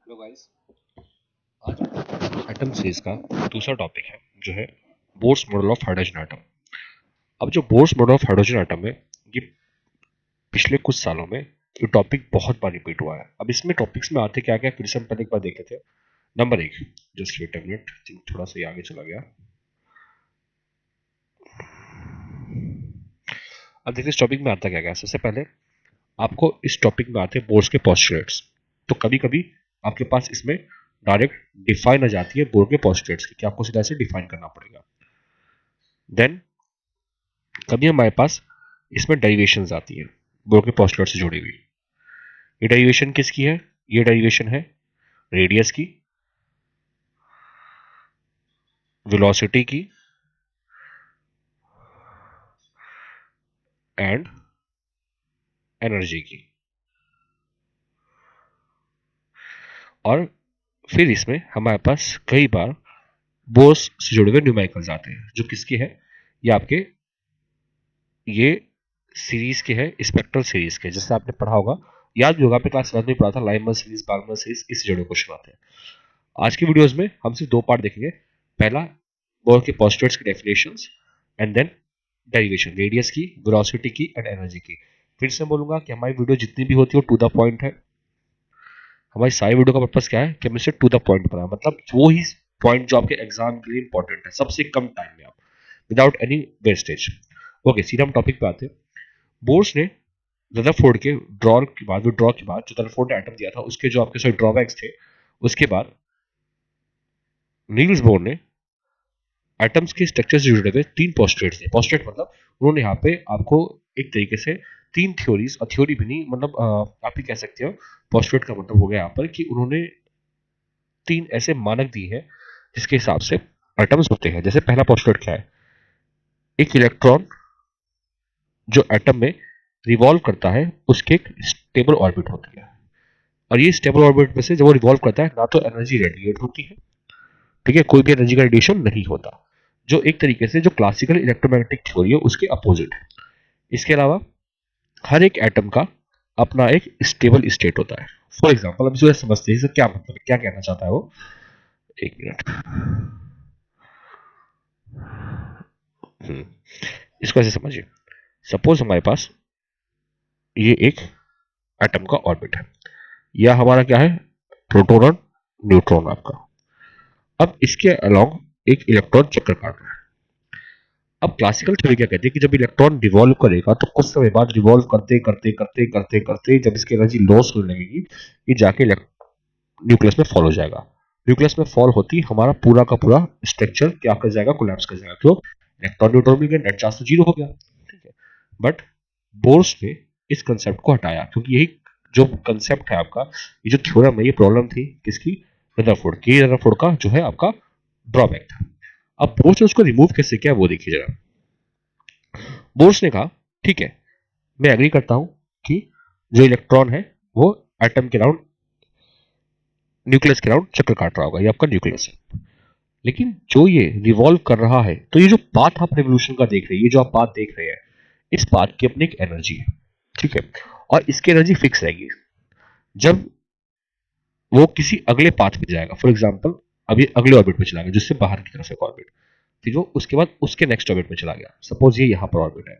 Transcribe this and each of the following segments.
Hello guys, आज atom series का दूसरा टॉपिक है जो है Bohr's model of hydrogen atom. अब जो Bohr's model of hydrogen atom है, ये पिछले कुछ सालों में ये टॉपिक बहुत बार रिपीट हुआ है। अब इसमें टॉपिक्स में आते क्या क्या, फिर से हम पहले एक बार देखे थे। नंबर एक, जस्ट वेट अ मिनट, थोड़ा सा आगे चला गया। अब देखिए इस टॉपिक में आता क्या क्या। सबसे पहले आपको इस टॉपिक में आते हैं बोर्स के पोस्टुलेट्स। तो कभी कभी आपके पास इसमें डायरेक्ट डिफाइन आ जाती है बोर के पोस्टुलेट्स की, कि आपको सीधा से डिफाइन करना पड़ेगा। देन कभी हमारे पास इसमें डेरिवेशंस आती है बोर के पोस्टुलेट से जुड़ी हुई। ये डेरिवेशन किसकी है? ये डेरिवेशन है रेडियस की, वेलोसिटी की एंड एनर्जी की। और फिर इसमें हमारे पास कई बार बोर्स से जुड़े हुए न्यूमेरिकल्स आते हैं, जो किसके है? ये आपके ये सीरीज के है, स्पेक्ट्रल सीरीज के। जैसे आपने पढ़ा होगा, याद भी होगा, आपने क्लास 7 में पढ़ा था, लाइमर सीरीज, बार्गमर सीरीज, इससे जुड़े क्वेश्चन आते हैं। आज की वीडियोस में हम सिर्फ दो पार्ट देखेंगे। पहला बोर के पोस्टुलेट्स की definitions and then derivation, radius की, वेलोसिटी की एंड एनर्जी की। फिर से बोलूंगा कि हमारी वीडियो जितनी भी होती है वो टू द पॉइंट है। हमारी सारी वीडियो का पर्पस क्या है कि हमें टू द पॉइंट पर, मतलब वो ही पॉइंट जो आपके एग्जाम के लिए इंपॉर्टेंट है, सबसे कम टाइम में, आप विदाउट एनी वेस्टेज। ओके, सीधा हम टॉपिक पे आते हैं। बोर्स ने रदरफोर्ड के ड्रॉ के बाद जो रदरफोर्ड ने एटम दिया था उसके जो आपके सारे ड्रॉबैक्स थे, उसके बाद नील्स बोर ने एटम्स के स्ट्रक्चर से जुड़े हुए तीन पोस्टुलेट्स थे। पोस्टुलेट मतलब उन्होंने यहाँ पे आपको एक तरीके से तीन थ्योरीज, और थ्योरी भी नहीं, मतलब आप ही कह सकते हो पोस्टुलेट का मतलब हो गया यहाँ पर कि उन्होंने तीन ऐसे मानक दिए हैं जिसके हिसाब से एटम्स होते हैं। जैसे पहला पोस्टुलेट क्या है? एक इलेक्ट्रॉन जो एटम में रिवॉल्व करता है उसके एक स्टेबल ऑर्बिट होती है, और ये स्टेबल ऑर्बिट में से जब वो रिवॉल्व करता है ना तो एनर्जी रेडिएट होती है, ठीक है, कोई भी एनर्जी का रेडिएशन नहीं होता, जो एक तरीके से जो क्लासिकल इलेक्ट्रोमैग्नेटिक थ्योरी है उसके अपोजिट है। इसके अलावा हर एक एटम का अपना एक स्टेबल स्टेट होता है। फॉर एग्जाम्पल हम इसे समझते हैं, क्या मतलब क्या कहना चाहता है वो। एक मिनट, इसको ऐसे समझिए। सपोज हमारे पास ये एक एटम का ऑर्बिट है, या हमारा क्या है, प्रोटॉन और न्यूट्रॉन आपका। अब इसके अलोंग एक इलेक्ट्रॉन चक्कर काट रहा है। अब क्लासिकल थ्योरी क्या कहती है कि जब इलेक्ट्रॉन रिवॉल्व करेगा तो कुछ समय बाद रिवॉल्व करते करते करते करते करते जब इसकी एनर्जी लॉस होने लगेगी, ये जाके न्यूक्लियस में फॉल हो जाएगा। न्यूक्लियस में फॉल होती हमारा पूरा का पूरा स्ट्रक्चर क्या कर जाएगा, कोलैप्स कर जाएगा। क्यों? इलेक्ट्रॉन न्यूट्रॉन मिल गया, नेट चार्ज तो जीरो हो गया, ठीक है। बट बोर्स ने इस कंसेप्ट को हटाया, क्योंकि यही जो कंसेप्ट है आपका, ये जो थ्योरम है, ये प्रॉब्लम थी किसकी? रदरफोर्ड की। रदरफोर्ड का जो है आपका ड्रॉबैक था। अब बोर्स ने उसको रिमूव कैसे किया वो देखिए जरा। बोर्स ने कहा ठीक है, मैं एग्री करता हूं कि जो इलेक्ट्रॉन है वो एटम के राउंड, न्यूक्लियस के राउंड चक्कर काट रहा होगा, ये आपका न्यूक्लियस है। लेकिन जो ये रिवॉल्व कर रहा है, तो ये जो पाथ आप रेवोल्यूशन का देख रहे हैं, ये जो आप पाथ देख रहे हैं, इस पाथ की अपनी एक एनर्जी है, ठीक है, और इसकी एनर्जी फिक्स रहेगी। जब वो किसी अगले पाथ पे जाएगा, फॉर एग्जाम्पल अभी अगले ऑर्बिट में चला गया जिससे बाहर की तरफ एक ऑर्बिट, फिर वो उसके बाद उसके नेक्स्ट ऑर्बिट में चला गया, सपोज ये यहाँ पर ऑर्बिट है,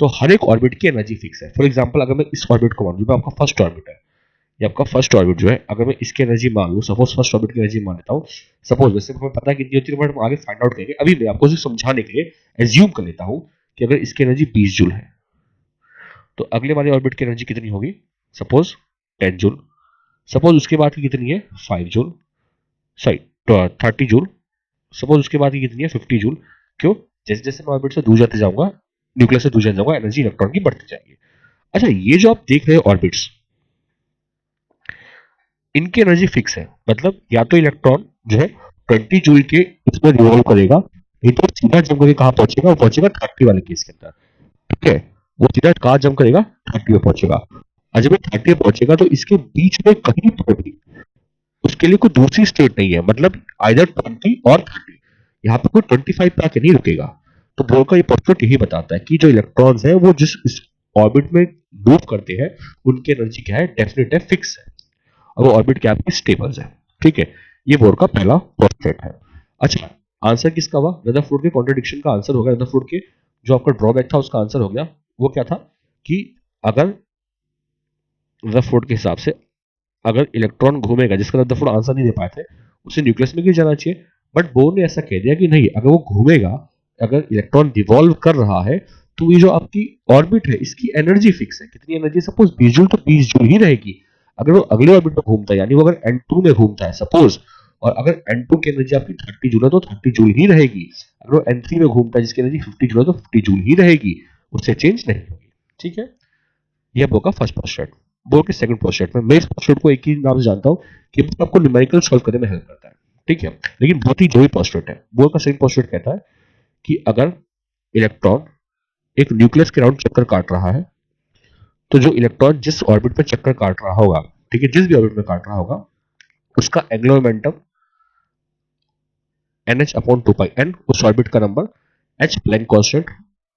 तो हर एक ऑर्बिट की एनर्जी फिक्स है। फॉर एग्जाम्पल अगर मैं इस ऑर्बिट को मान लूँ, आपका फर्स्ट ऑर्बिट है, ये आपका फर्स्ट ऑर्बिट जो है, अगर मैं इसकी एनर्जी मान लूँ, सपोज फर्स्ट ऑर्बिट की एनर्जी मान लेता हूँ, सपोज वैसे हमें पता है कितनी होती है, बट हम आगे फाइंड आउट करेंगे। अभी मैं आपको सिर्फ समझाने के लिए एज्यूम कर लेता हूँ कि अगर इसकी एनर्जी 20 जूल है, तो अगले वाले ऑर्बिट की एनर्जी कितनी होगी? Suppose 10 joule. सपोज उसके बाद की कितनी है? 5 जूल, सॉरी 30 जूल। सपोज उसके बाद की कितनी है? 50 जूल। क्यों? जैसे जैसे मैं ऑर्बिट से दूर जाते जाऊंगा, न्यूक्लियस से दूर जाते जाऊंगा, एनर्जी इलेक्ट्रॉन की बढ़ती जाएगी। अच्छा, ये जो आप देख रहे हैं ऑर्बिट्स, इनकी एनर्जी फिक्स है, मतलब या तो इलेक्ट्रॉन जो है 20 जूल के इसमें रिवॉल्व करेगा, नहीं तो सीधा जंप करके कहां पहुंचेगा? वो पहुंचेगा 30 वाले केस के अंदर, ठीक है। वो सीधा कहां जंप करेगा? 30 में पहुंचेगा। और जब वो 30 में पहुंचेगा तो इसके बीच में कहीं पर भी उसके लिए कोई दूसरी स्टेट नहीं है, मतलब आइदर 20 और 30, यहाँ पे कोई 25 पे आके नहीं रुकेगा। तो बोर का ये पोस्टुलेट यही बताता है कि जो इलेक्ट्रॉन्स है वो जिस इस ऑर्बिट में मूव करते हैं, उनकी एनर्जी क्या है? डेफिनेट है, फिक्स है। और वो ऑर्बिट क्या आपकी स्टेबल है। ठीक है, ये बोर का पहला पोस्टुलेट है। अच्छा, आंसर किसका हुआ? रदरफोर्ड के कॉन्ट्रडिक्शन का आंसर हो गया, रदरफोर्ड के जो आपका ड्रॉबैक था उसका आंसर हो गया। वो क्या था कि अगर रदरफोर्ड के हिसाब से अगर इलेक्ट्रॉन घूमेगा, जिसका रदरफोर्ड आंसर नहीं दे पाए थे, उसे न्यूक्लियस में गिर जाना चाहिए। बट बोर ने ऐसा कह दिया कि नहीं, अगर वो घूमेगा, अगर इलेक्ट्रॉन रिवॉल्व कर रहा है, तो ये जो आपकी ऑर्बिट है इसकी एनर्जी फिक्स है। कितनी एनर्जी? सपोज 20 जूल, तो 20 जूल ही रहेगी। अगर वो अगले ऑर्बिट में घूमता है, यानी वो अगर N2 में घूमता है सपोज, और अगर N2 की एनर्जी आपकी 30 जूल है तो 30 जूल ही रहेगी। अगर वो N3 में घूमता है जिसकी एनर्जी 50 जूल है तो 50 जूल ही रहेगी, उससे चेंज नहीं होगी। ठीक है, यह बोर का फर्स्ट पोस्टुलेट। बोर के सेकंड पोस्टुलेट में मैं इस पोस्टुलेट को एक ही नाम से जानता हूं कि बोर आपको न्यूमेरिकल सॉल्व करने में हेल्प करता है। ठीक है, लेकिन बहुत ही जो ही पोस्टुलेट है। बोर का सेकंड पोस्टुलेट कहता है कि अगर इलेक्ट्रॉन एक न्यूक्लियस के राउंड चक्कर काट रहा है, तो जो इलेक्ट्रॉन जिस ऑर्बिट में चक्कर काट रहा होगा, ठीक है, जिस भी ऑर्बिट में काट रहा होगा, उसका angular momentum nh upon 2 pi n, उस ऑर्बिट का number, h Planck constant,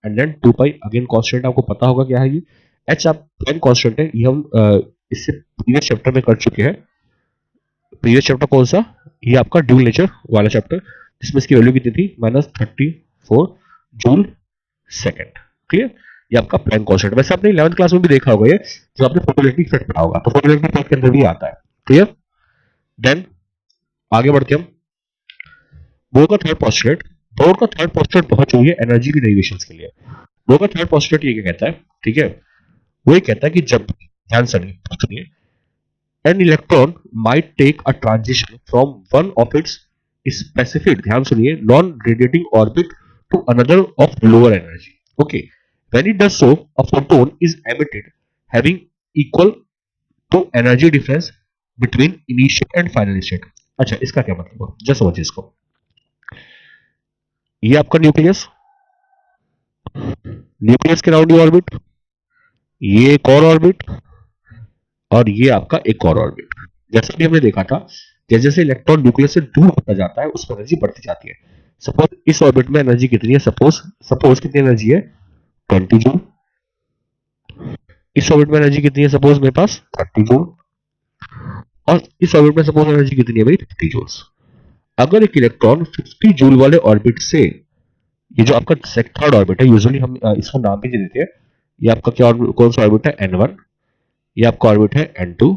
and then 2 pi again constant. आपको पता होगा क्या है ये h, आप प्लैंक कांस्टेंट है, ये हम इससे प्रीवियस चैप्टर में कर चुके हैं। प्रीवियस चैप्टर कौन सा? ये आपका ड्यूल नेचर वाला चैप्टर, जिसमें इसकी वैल्यू कितनी थी? -34 जूल सेकंड। क्लियर? ये आपका प्लैंक कांस्टेंट, वैसे आपने 11th क्लास में भी देखा होगा, ये जो आपने फोटोइलेक्ट्रिक इफेक्ट पढ़ा होगा, तो फोटोइलेक्ट्रिक इफेक्ट के अंदर भी आता है। क्लियर? देन आगे बढ़ते हम। बोर का थर्ड पोस्टुलेट, बोर का थर्ड पोस्टुलेट बहुत चाहिए एनर्जी की डेरिवेशंस के लिए। बोर का थर्ड पोस्टुलेट ये क्या कहता है? ठीक है, वो ये कहता है कि जब, ध्यान सुनिए, an electron might take a transition from one of its specific, ध्यान सुनिए, non-radiating orbit to another of lower energy. Okay, when it does so, a photon is emitted having equal to energy difference between initial and final state. अच्छा, इसका क्या मतलब है? Just समझिए इसको। ये आपका न्यूक्लियस, न्यूक्लियस के राउंड ऑर्बिट, ये एक और ऑर्बिट, और ये आपका एक और ऑर्बिट। जैसा कि हमने देखा था, जैसे जैसे इलेक्ट्रॉन न्यूक्लियस से दूर होता जाता है उसमें एनर्जी बढ़ती जाती है। सपोज इस ऑर्बिट में एनर्जी कितनी है? सपोज सपोज कितनी एनर्जी है? 20 जूल। इस ऑर्बिट में एनर्जी कितनी है? सपोज मेरे पास 30 जूल। और इस ऑर्बिट में सपोज एनर्जी कितनी है भाई? 50 जूल्स। अगर एक इलेक्ट्रॉन 50 जूल वाले ऑर्बिट से, ये जो आपका थर्ड ऑर्बिट है, यूजुअली हम इसको नाम भी दे देते हैं, ये आपका क्या कौन सा ऑर्बिट है? N1। ये आपका ऑर्बिट है N2,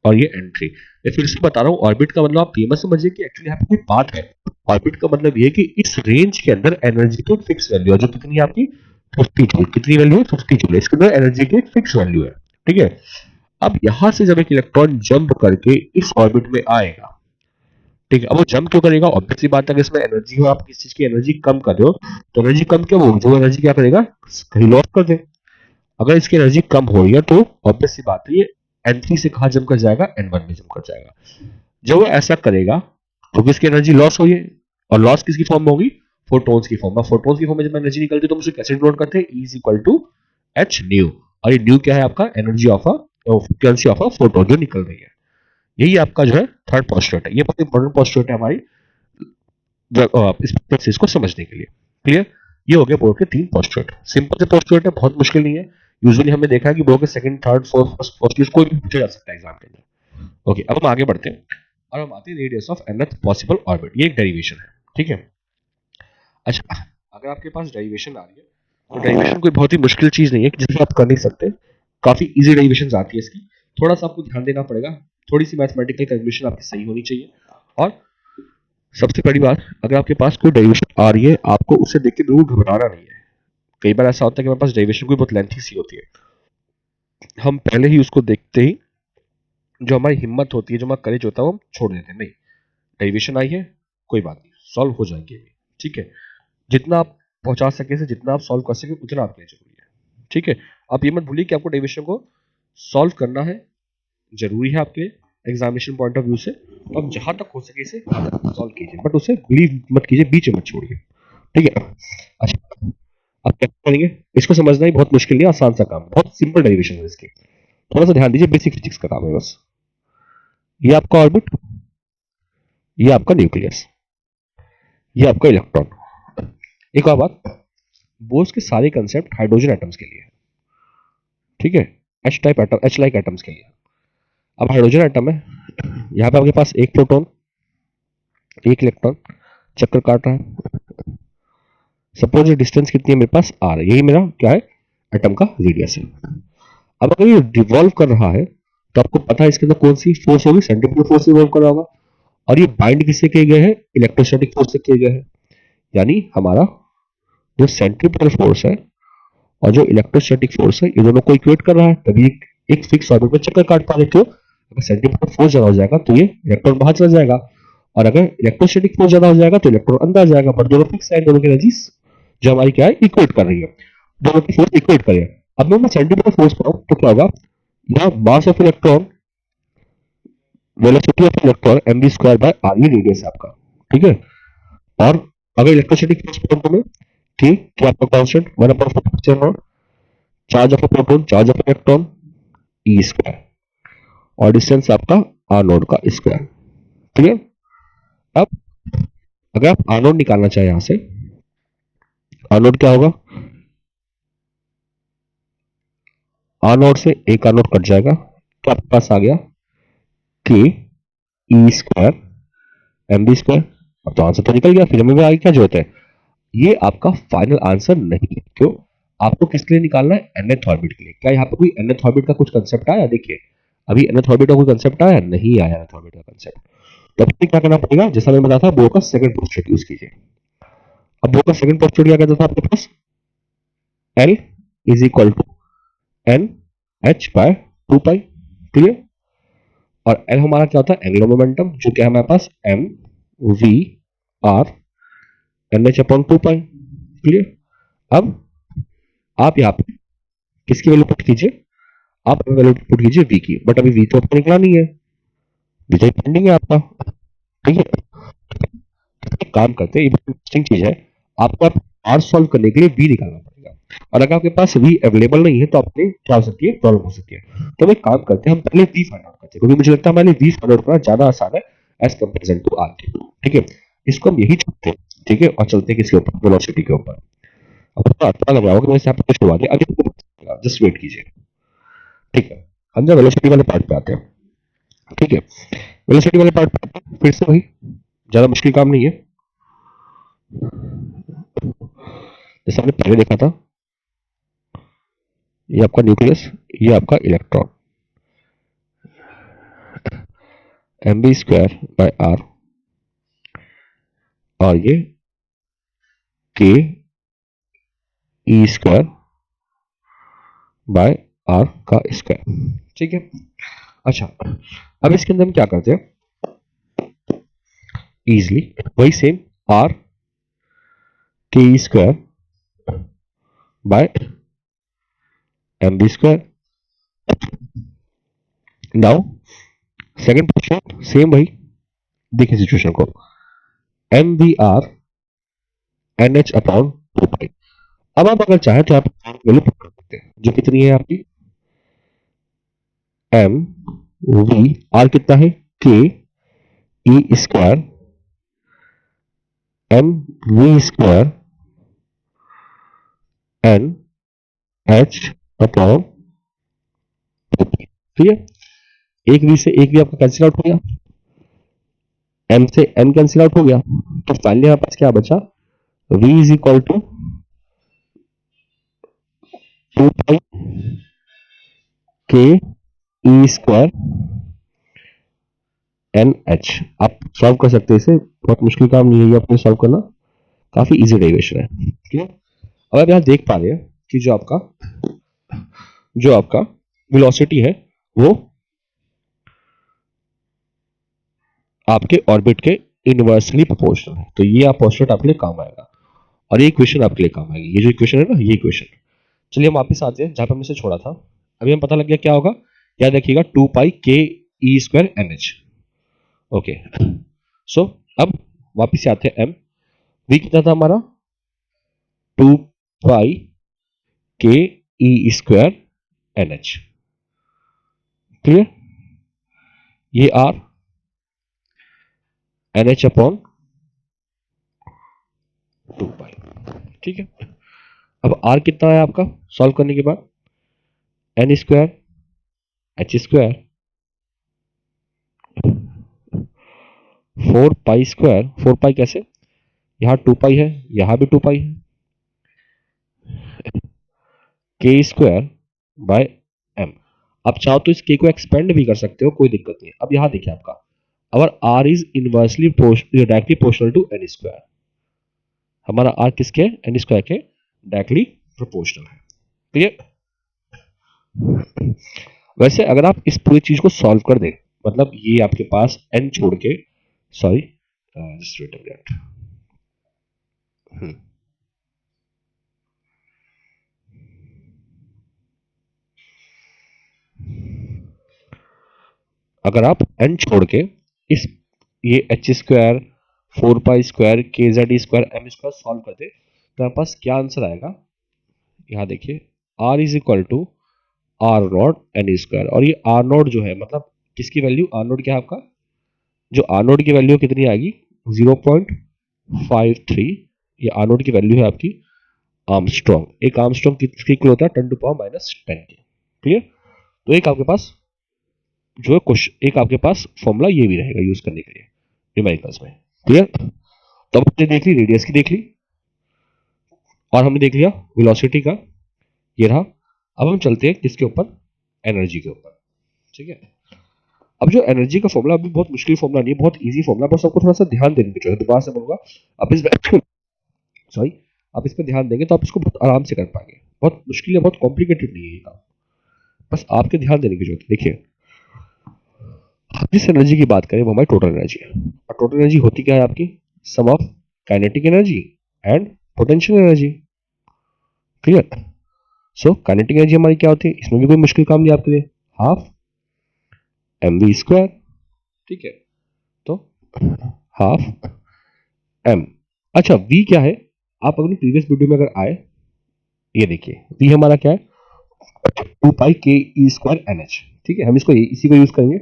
और ये N3। मैं फिर से बता रहा हूँ, ऑर्बिट का मतलब आप ये मत समझिए कि एक्चुअली यहाँ पे कोई पाथ है। ऑर्बिट का मतलब ये है कि इस रेंज के अंदर एनर्जी की फिक्स वैल्यू है, जो कितनी है आपकी? 50 जूल। कितनी वैल्यू है? 50 जूल। इसके अंदर एनर्जी की फिक्स वैल्यू है। ठीक है, अब यहां से जब एक इलेक्ट्रॉन जंप करके इस ऑर्बिट में आएगा, ठीक है, अब वो जंप क्यों करेगा? ऑब्वियसली बात है, अगर इसमें एनर्जी हो, आप किसी चीज की एनर्जी कम कर रहे हो, तो एनर्जी कम क्यों हो? जो एनर्जी क्या करेगा? कहीं लॉस कर दे। अगर इसकी एनर्जी कम हो रही है तो ऑब्वियस सी बात है, ये N3 से कहा जंप कर जाएगा? N1 में जंप कर जाएगा। जब वो ऐसा करेगा तो किसकी एनर्जी लॉस हुई है, और लॉस किसकी फॉर्म में होगी? फोटॉन्स की फॉर्म में। फोटॉन्स की फॉर्म में जब एनर्जी निकलती है तो हम उसे कैसे डिनोट करते हैं? E is equal to H nu. और ये न्यू क्या है? आपका energy of a frequency of a photon जो निकल रही है। यही आपका जो है थर्ड पोस्टुलेट है। ये बहुत इंपॉर्टेंट पोस्टुलेट है हमारी इस प्रोसेस को समझने के लिए। क्लियर? ये हो गया बोर के 3 पोस्टुलेट। सिंपल से पोस्टुलेट है, बहुत मुश्किल नहीं है। यूजुअली हमने देखा है कि बोर के सेकंड, थर्ड, फोर्थ पोस्टुलेट कोई भी पूछा जा सकता है एग्जाम के अंदर। ओके, अब हम आगे बढ़ते हैं और हम आते हैं radius of nth possible orbit. ये एक डेरिवेशन है। ठीक है, अच्छा, अगर आपके पास डेरिवेशन आ रही है तो डेरिवेशन कोई बहुत ही मुश्किल चीज नहीं है कि जिसे आप कर नहीं सकते। काफी इजी डेरिवेशन आती है इसकी। थोड़ा सा आपको ध्यान देना पड़ेगा, थोड़ी सी मैथमेटिकल कैलकुलेशन आपकी सही होनी चाहिए। और सबसे बड़ी बात, अगर आपके पास कोई डेरिवेशन आ रही है, आपको उसे देख के बिल्कुल घबराना नहीं है। कई बार ऐसा होता है कि हमारे पास डेरिवेशन कोई बहुत लेंथी सी होती है, हम पहले ही उसको देखते ही जो हमारी हिम्मत होती है, जो हमारा करेज होता है, वो हम छोड़ देते हैं। नहीं, डेरिवेशन आई है, कोई बात नहीं, सॉल्व हो जाएगी। ठीक है, जितना आप पहुंचा सके से, जितना आप सॉल्व कर सके उतना आपके लिए जरूरी है। ठीक है, आप ये मत भूलिए कि आपको डेरिवेशन को सॉल्व करना है, जरूरी है आपके एग्जामिनेशन पॉइंट ऑफ व्यू से। तो आप जहां तक हो सके इसे सॉल्व कीजिए, बट उसे बिलीव मत कीजिए, बीच में मत छोड़िए। ठीक है, अच्छा, आप क्या करेंगे? इसको समझना ही बहुत मुश्किल नहीं, आसान सा काम, बहुत सिंपल डेरिवेशन है इसकी। थोड़ा सा ध्यान दीजिए, बेसिक फिजिक्स का काम है बस। ये आपका ऑर्बिट, ये आपका न्यूक्लियस, ये आपका इलेक्ट्रॉन। एक और बात, बोर्स के सारे कंसेप्ट हाइड्रोजन एटम्स के लिए है। ठीक है, H type atom, H like atoms के लिए। अब हाइड्रोजन एटम है, यहाँ पे आपके पास एक प्रोटॉन एक इलेक्ट्रॉन चक्कर काट रहा है। सपोज डिस्टेंस कितनी है मेरे पास r, यही मेरा क्या है एटम का रेडियस है। अब अगर ये रिवॉल्व कर रहा है तो आपको पता है इसके अंदर कौन सी फोर्स होगी, सेंट्रीफ्यूगल फोर्स रिवॉल्व कर रहा होगा। और ये बाइंड किससे किए गए हैं, इलेक्ट्रोस्टैटिक फोर्स से किए गए हैं। यानी हमारा जो सेंट्रीफ्यूगल फोर्स है और जो इलेक्ट्रोस्टैटिक फोर्स है ये दोनों को इक्वेट कर रहा है, तभी एक फिक्स ऑर्बिट में चक्कर काट पा रहे। क्यों, अगर सेंट्रीफ्यूगल फोर्स ज्यादा हो जाएगा तो ये इलेक्ट्रॉन बाहर चला जाएगा, और अगर इलेक्ट्रोस्टैटिक फोर्स ज्यादा हो जाएगा तो इलेक्ट्रॉन अंदर आ जाएगा। बट दोनों फिक्स है, दोनों की एनर्जीज जो हमारी क्या है इक्वेट कर रही है, दोनों की फोर्स इक्वेट कर रही है। अब मैं सेंट्रीफ्यूगल फोर्स पर तो क्या होगा, यहाँ mass of electron velocity of electron mv square by R, ये रेडियस है आपका, ठीक है। और अगर इलेक्ट्रोस्टैटिक फोर्स पर में ठीक क्या आपका constant 1/4 charge of a proton charge of electron E square, और डिस्टेंस आपका आर नोड का स्क्वायर, ठीक है। अब अगर आप आर नोड निकालना चाहे यहां से, आर नोड क्या होगा, आर नोड से एक आर नोड कट जाएगा तो आपके पास आ गया के ई स्क्वायर एम बी स्क्वायर। अब तो आंसर तो निकल गया, फिर हमें आगे क्या जरूरत है, ये आपका फाइनल आंसर नहीं है। क्यों, आपको किसके लिए निकालना है, nth ऑर्बिट के लिए। क्या यहाँ पे कोई nth ऑर्बिट का कुछ कंसेप्ट आया, देखिए अभी nth ऑर्बिट का कोई कंसेप्ट आया नहीं, आया nth ऑर्बिट का कंसेप्ट। तो आपको क्या करना पड़ेगा, जैसा मैंने बताया था बोर का सेकंड पोस्टुलेट यूज कीजिए। अब बोर का सेकंड पोस्टुलेट क्या कहता था आपके पास, L is equal to n h by 2 pi, clear. और L हमारा क्या होता है, एंगुलर मोमेंटम, जो क्या है हमारे पास m v r n H upon 2 pi, clear. अब आप यहाँ पे किसकी वैल्यू पुट कीजिए, आप वैल्यू पुट कीजिए v की, बट अभी v तो आपको निकला नहीं है, v तो पेंडिंग है आपका, ठीक है। एक काम करते हैं, ये इंटरेस्टिंग चीज है, आपको आप r सॉल्व करने के लिए v निकालना पड़ेगा। और अगर आपके पास v अवेलेबल नहीं है तो आपने क्या हो सकती है, प्रॉब्लम हो सकती है। तो एक काम करते हैं, हम पहले v फाइंड आउट करते हैं, क्योंकि मुझे लगता है हमारे v फाइंड आउट करना ज्यादा आसान है एज कंपेरिजन टू r के, ठीक है। इसको हम यही चाहते हैं, ठीक है, और चलते हैं किसके ऊपर, वेलोसिटी के ऊपर। अब थोड़ा अच्छा लग रहा होगा कि मैंने यहाँ पे शुरुआत है, अभी जस्ट वेट कीजिए, ठीक है। हम जब वेलोसिटी वाले पार्ट पे आते हैं, ठीक है, वेलोसिटी वाले पार्ट पे आते हैं, फिर से वही ज्यादा मुश्किल काम नहीं है, जैसे हमने पहले देखा था। ये आपका न्यूक्लियस, ये आपका electron, m B square by r, और ये k E square by r का स्क्वायर, ठीक है। अच्छा, अब इसके अंदर हम क्या करते हैं, इजिली वही same R K E square by M B square. Now second position same वही, देखिए सिचुएशन को, M B R N H upon 2 pi. अब आप अगर चाहें तो आप वैल्यू पुट कर सकते हैं, जो कितनी है आपकी, एम वी आर कितना है, के ई square M V square N H upon 2 pi, ठीक है। एक वी से एक वी आपका कैंसिल आउट हो गया, एम से एम कैंसिल आउट हो गया, तो फाइनली हमारे पास क्या बचा, v इज इक्वल टू 2 पाई के ई स्क्वायर एन एच। आप सॉल्व कर सकते हैं इसे, बहुत मुश्किल काम नहीं है ये अपने सॉल्व करना, काफी इजी डेरिवेशन है, ठीक है। अब आप यहाँ देख पा रहे हैं कि जो आपका वेलोसिटी है वो आपके ऑर्बिट के इनवर्सली प्रोपोर्शनल है, तो ये आप पोस्टुलेट आपके लिए काम आएगा, और ये इक्वेशन आपके लिए काम आएगी, ये जो इक्वेशन है ना, ये इक्वेशन। चलिए हम वापस आते हैं जहां पर हमने इसे छोड़ा था। अभी हम पता लग गया क्या होगा, याद रखिएगा 2 पाई के E square N H, okay. सो अब वापस से आते हैं, एम वी कितना था हमारा, 2 पाई के E square N H, clear. ये are N H upon 2 pi, ठीक है। अब आर कितना है आपका सॉल्व करने के बाद, n square H square 4 pi square, 4 pi कैसे, यहाँ 2 पाई है, यहाँ भी 2 पाई है, के स्क्वायर बाय एम। आप चाहो तो इस के को एक्सपेंड भी कर सकते हो, कोई दिक्कत नहीं है। अब यहाँ देखिए आपका, our R is inversely directly proportional to N square, हमारा आर किसके, एन स्क्वायर के डायरेक्टली प्रोपोर्शनल है। क्लियर। वैसे अगर आप इस पूरी चीज को सॉल्व कर दें, मतलब ये आपके पास एन छोड़ के, sorry just wait a minute, अगर आप एन छोड़ के इस ये h square, 4 pi square, k Z square, m square solve करते तो हमारे पास क्या आंसर आएगा, यहाँ देखिए, r is equal to r nought n square. और ये आर नॉट जो है, मतलब किसकी वैल्यू, आर नॉट क्या है आपका, जो आर नॉट की वैल्यू कितनी आएगी, 0.53। ये आर नॉट की वैल्यू है आपकी आर्मस्ट्रॉन्ग। एक आर्मस्ट्रॉन्ग कितनी किलो होता है, 10 टू पावर माइनस 10 के। क्लियर। तो एक आपके पास जो है क्वेश्चन, एक आपके पास फॉर्मूला ये भी रहेगा यूज करने के लिए न्यूमेरिकल्स में। क्लियर। तो अब हमने देख ली रेडियस की, देख ली, और हमने देख लिया वेलोसिटी का, ये रहा। अब हम चलते हैं किसके ऊपर, एनर्जी के ऊपर। ठीक है। अब जो एनर्जी का फॉर्मूला अभी बहुत मुश्किल फॉर्मूला नहीं है, बहुत इजी फॉर्मूला, बस आपको थोड़ा सा ध्यान देने की जरूरत है। दोबारा से बोलूंगा, आप इस सॉरी, आप इस पर ध्यान देंगे तो आप इसको बहुत आराम से कर पाएंगे। बहुत मुश्किल है, बहुत कॉम्प्लिकेटेड नहीं है ये काम, बस आपके ध्यान देने की जरूरत है। देखिए, जिस एनर्जी की बात करें वो हमारी टोटल एनर्जी है, और टोटल एनर्जी होती क्या है आपकी, sum of kinetic energy and potential energy. Clear. So kinetic energy हमारी क्या होती है, इसमें भी कोई मुश्किल काम नहीं आपके लिए, हाफ एम वी स्क्वायर। ठीक है। तो हाफ एम, अच्छा वी क्या है, आप अपनी प्रीवियस वीडियो में अगर आए, ये देखिए वी हमारा क्या है, 2 पाई के ई स्क्वायर एन एच। ठीक है, हम इसको इसी को यूज करेंगे,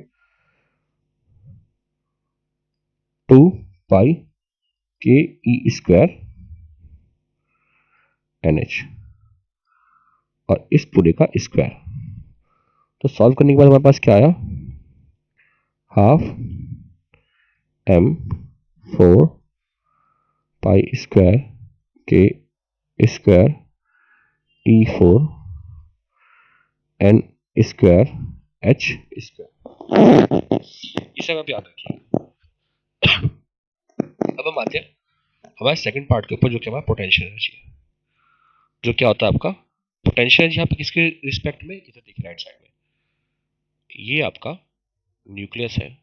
2 पाई के ई स्क्वायर एन एच, और इस पूरे का स्क्वायर। तो सॉल्व करने के बाद हमारे पास क्या आया, हाफ एम 4 पाई स्क्वायर के square e 4 N square H square. इसे आप याद रखिए। अब हम आते हैं हमारे सेकंड पार्ट के ऊपर, जो कि हमारा पोटेंशियल एनर्जी है। जो क्या होता है आपका पोटेंशियल एनर्जी, यहाँ पे किसके रिस्पेक्ट में, इधर देखिए राइट साइड में, ये आपका न्यूक्लियस है,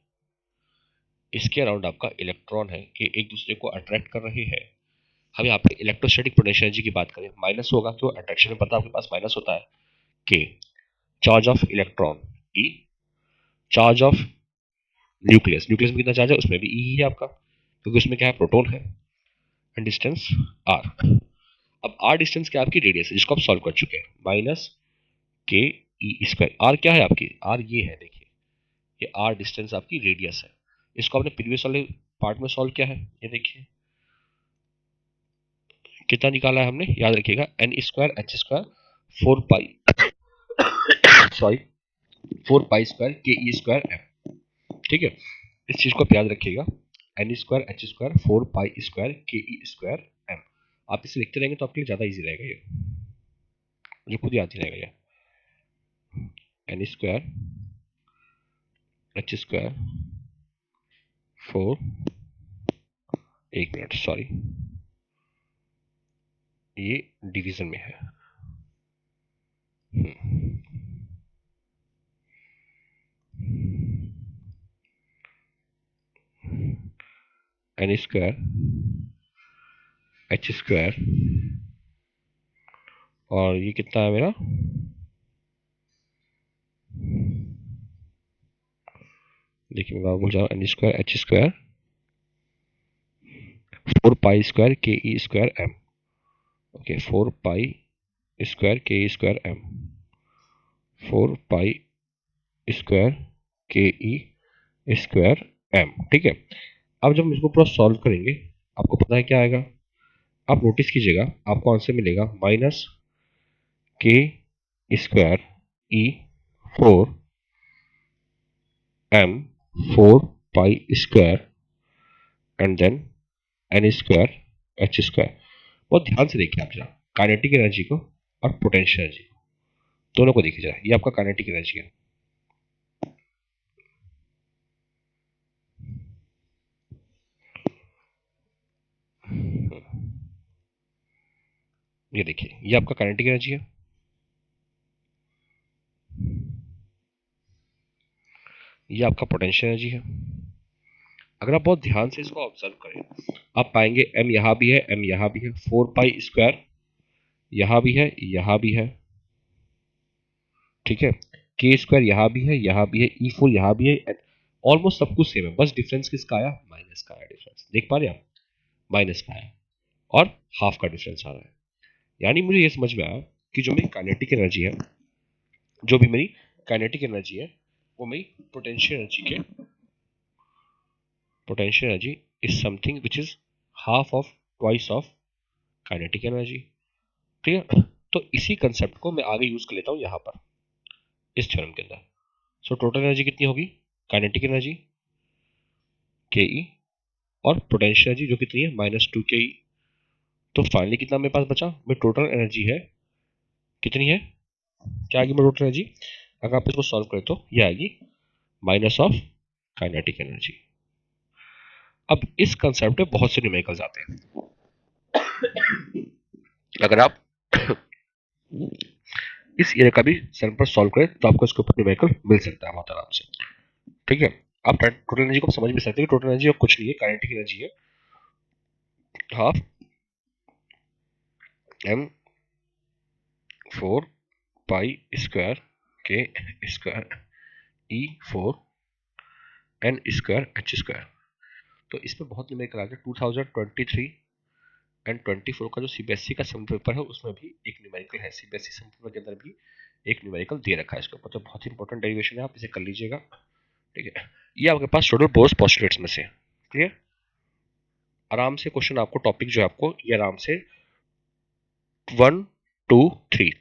इसके अराउंड आपका इलेक्ट्रॉन है, ये एक दूसरे को अट्रैक्ट कर रहे हैं। हम यहाँ पे इलेक्ट्रोस्टैटिक पोटेंशियल एनर्जी की बात करें, माइनस होगा, क्यों, अट्रैक्शन में पता है आपके पास माइनस होता है, के charge of electron, E charge of nucleus, nucleus में कितना चार्ज है, उसमें भी ई ही है आपका, क्योंकि उसमें क्या है, प्रोटॉन है, एंड डिस्टेंस आर। अब आर डिस्टेंस क्या है आपकी, रेडियस है, जिसको आप सॉल्व कर चुके हैं, माइनस के ई स्क्वायर। आर क्या है आपकी, आर ये है, देखिए ये आर डिस्टेंस आपकी रेडियस है। इसको आपने प्रीवियस वाले पार्ट में सॉल्व किया है, ये देखिए कितना निकाला है हमने, याद रखिएगा, एन स्क्वायर एच स्क्वायर 4 पाई सॉरी 4 पाई स्क्वायर के ई स्क्वायर एम। ठीक है, इस चीज को आप याद रखिएगा, n square H square 4 pi square के ई स्क्वायर एम। आप इसे लिखते रहेंगे तो आपके लिए ज्यादा इजी रहेगा, ये मुझे खुद याद ही रहेगा ये, एन स्क्वायर एच स्क्वायर 4, एक मिनट सॉरी, ये डिवीजन में है, एन स्क्वायर एच स्क्वायर, और ये कितना है मेरा, देखिए मैं बोल जाऊँ, N square H square 4 pi square के ई square M. Okay, 4 pi square के ई स्क्वायर एम, 4 पाई स्क्वायर के ई स्क्वायर एम। ठीक है। अब जब हम इसको पूरा सॉल्व करेंगे, आपको पता है क्या आएगा, आप नोटिस कीजिएगा, आपको आंसर मिलेगा minus k square e 4 m 4 pi square and then n square H square. बहुत ध्यान से देखिए आप जरा काइनेटिक एनर्जी को और पोटेंशियल एनर्जी को, दोनों को देखिए जरा। ये आपका काइनेटिक एनर्जी है, ये देखिए ये आपका काइनेटिक एनर्जी है, ये आपका पोटेंशियल एनर्जी है। अगर आप बहुत ध्यान से इसको ऑब्जर्व करें, आप पाएंगे m यहां भी है, m यहां भी है, 4 पाई स्क्वायर यहां भी है, यहां भी है, ठीक है, के स्क्वायर यहां भी है, यहां भी है, E4 यहां भी है। ऑलमोस्ट सब कुछ सेम है, बस डिफरेंस किसका आया, माइनस का आया डिफरेंस, देख पा रहे हैं आप, माइनस का आया और हाफ का डिफरेंस आ रहा है। यानी मुझे ये समझ में आया कि जो मेरी काइनेटिक एनर्जी है, जो भी मेरी काइनेटिक एनर्जी है, वो मेरी potential energy is something which is half of twice of kinetic energy. Clear? तो इसी कंसेप्ट को मैं आगे यूज कर लेता हूं यहां पर इस थ्योरम के अंदर। सो टोटल एनर्जी कितनी होगी, काइनेटिक एनर्जी के ई और पोटेंशियल एनर्जी जो कितनी है -2 ke। तो फाइनली कितना मेरे पास बचा, मेरी टोटल एनर्जी है कितनी है, क्या आएगी मेरी टोटल एनर्जी, अगर आप इसको सॉल्व करें तो ये आएगी माइनस ऑफ काइनेटिक एनर्जी। अब इस कंसेप्ट में बहुत से न्यूमेरिकल्स आते हैं, अगर आप इस एरिया का भी सैंपल सॉल्व करें तो आपको इसके ऊपर न्यूमेरिकल मिल सकता है बहुत आराम से। ठीक है, आप टोटल एनर्जी को समझ भी सकते हैं कि टोटल एनर्जी कुछ नहीं है, काइनेटिक एनर्जी है हाफ m 4 पाई स्क्वायर के square E4 n square h square. तो इसमें बहुत न्यूमेरिकल आ गया। 2023 एंड 24 का जो सीबीएसई का सम पेपर है उसमें भी एक न्यूमेरिकल है, सीबीएसई सम पेपर के अंदर भी एक न्यूमेरिकल दे रखा है इसके ऊपर, तो बहुत ही इंपॉर्टेंट डेरिवेशन है, आप इसे कर लीजिएगा। ठीक है, ये आपके पास टोटल बोर्स पोस्टुलेट्स में से। क्लियर? आराम से क्वेश्चन आपको टॉपिक जो है आपको ये आराम से 1 2 3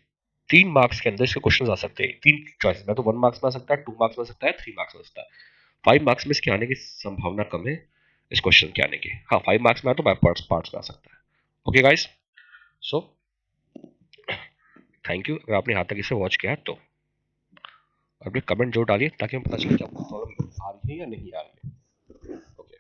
3 मार्क्स के अंदर इसके क्वेश्चन आ सकते हैं। तीन चॉइस में तो 1 मार्क्स में आ सकता है, 2 मार्क्स में आ सकता है, 3 मार्क्स में आ सकता है। 5 मार्क्स में इसके आने की संभावना कम है इस क्वेश्चन के आने की। हाँ, 5 मार्क्स में आया तो बाय पार्ट्स में आ सकता है। Okay guys, so thank you अगर आपने यहाँ तक इसे वॉच किया तो। अपने कमेंट जरूर डालिए ताकि हमें पता चले कि आपको प्रॉब्लम आ रही है या नहीं आ रही है। ओके।